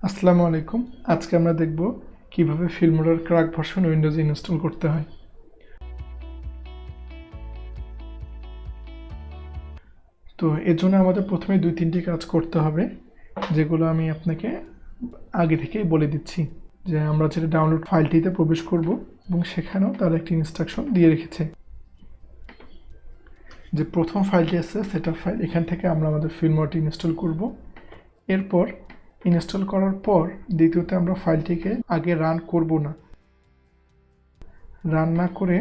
আসসালামু আলাইকুম। আজকে আমরা দেখব কিভাবে ফিল্মোরার ক্র্যাক ভার্সন উইন্ডোজে ইনস্টল করতে হয়। তো এর জন্য আমাদের প্রথমে 2-3টি কাজ করতে হবে, যেগুলো আমি আপনাকে আগে থেকেই বলে দিচ্ছি। যে আমরা যেটা ডাউনলোড ফাইলটিতে প্রবেশ করব এবং সেখানেও তার একটি ইনস্ট্রাকশন দিয়ে রেখেছে। যে প্রথম ফাইলটি আছে সেটআপ ফাইল, এখান থেকে আমরা আমাদের ফিল্মোরাটি ইনস্টল করব। এরপর ইনস্টল করার পর দ্বিতীয়তে আমরা ফাইলটিকে আগে রান করব না, রান না করে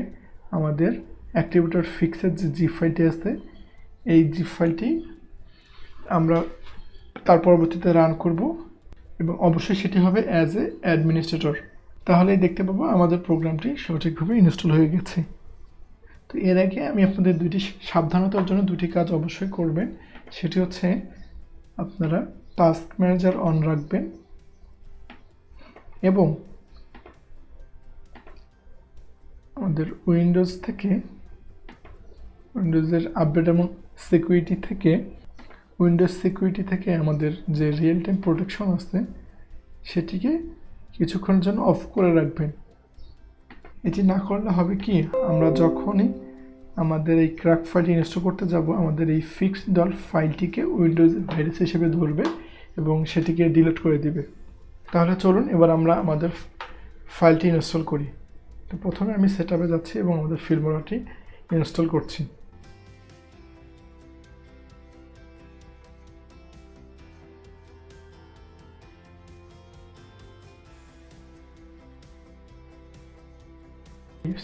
আমাদের অ্যাক্টিভেটর ফিক্সের যে জিপ ফাইলটি আছে এই জিপ ফাইলটি আমরা তার পরবর্তীতে রান করব এবং অবশ্যই সেটি হবে অ্যাজ এ অ্যাডমিনিস্ট্রেটর। তাহলেই দেখতে পাবো আমাদের প্রোগ্রামটি সঠিকভাবে ইনস্টল হয়ে গেছে। তো এর আগে আমি আপনাদের সাবধানতার জন্য দুটি কাজ অবশ্যই করবেন। সেটি হচ্ছে আপনারা টাস্ক ম্যানেজার অন রাখবেন এবং আমাদের উইন্ডোজের আপডেট এবং উইন্ডোজ সিকিউরিটি থেকে আমাদের যে রিয়েল টাইম প্রোটেকশন আছে সেটিকে কিছুক্ষণের জন্য অফ করে রাখবেন। এটি না করলে হবে কি, আমরা যখনই আমাদের এই ক্র্যাক ফাইলটি ইনস্টল করতে যাব আমাদের এই ফিক্সড ডল ফাইলটিকে উইন্ডোজ ভাইরাস হিসেবে ধরবে এবং সেটিকে ডিলিট করে দিবে। তাহলে চলুন এবার আমরা আমাদের ফাইলটি ইনস্টল করি। তো প্রথমে আমি সেটআপে যাচ্ছি এবং আমাদের ফিল্মোরাটি ইনস্টল করছি।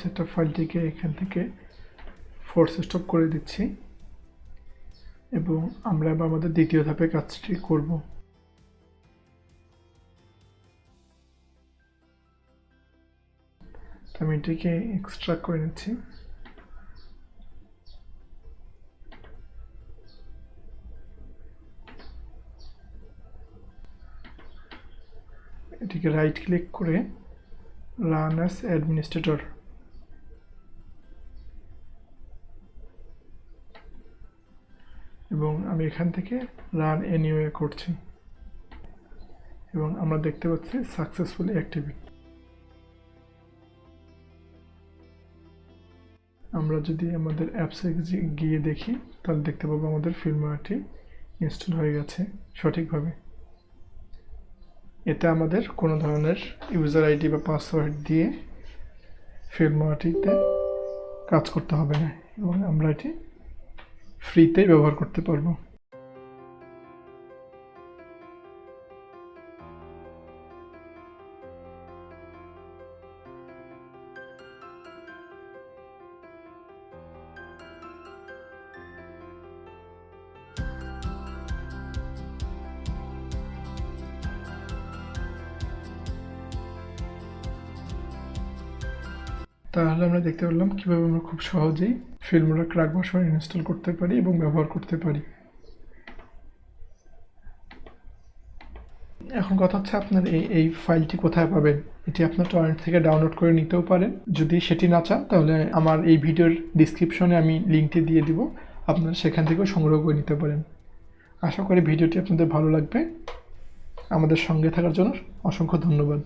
সেটআপ ফাইলটিকে এখান থেকে ফোর্স স্টপ করে দিচ্ছি এবং আমরা এবার আমাদের দ্বিতীয় ধাপে কাজটি করব। আমি এটিকে এক্সট্রাক্ট করে নিচ্ছি। এটিকে রাইট ক্লিক করে রান অ্যাজ অ্যাডমিনিস্ট্রেটর এবং আমি এখান থেকে রান এনিওয়ে করছি এবং আমরা দেখতে পাচ্ছি সাকসেসফুলি অ্যাক্টিভেট। আমরা যদি আমাদের অ্যাপসে গিয়ে দেখি তাহলে দেখতে পাবো আমাদের ফিল্মোরাটি ইনস্টল হয়ে গেছে সঠিকভাবে। এতে আমাদের কোনো ধরনের ইউজার আইডি বা পাসওয়ার্ড দিয়ে ফিল্মোরাটিতে কাজ করতে হবে না এবং আমরা এটি ফ্রিতেই ব্যবহার করতে পারবো। তাহলে আমরা দেখতে পেলাম কীভাবে আমরা খুব সহজেই ফিল্মোরা ক্র্যাক ভার্সন ইনস্টল করতে পারি এবং ব্যবহার করতে পারি। এখন কথা হচ্ছে আপনার এই ফাইলটি কোথায় পাবেন। এটি আপনার টরেন্ট থেকে ডাউনলোড করে নিতেও পারেন। যদি সেটি না চান তাহলে আমার এই ভিডিওর ডিসক্রিপশনে আমি লিঙ্কটি দিয়ে দিব, আপনারা সেখান থেকেও সংগ্রহ করে নিতে পারেন। আশা করি ভিডিওটি আপনাদের ভালো লাগবে। আমাদের সঙ্গে থাকার জন্য অসংখ্য ধন্যবাদ।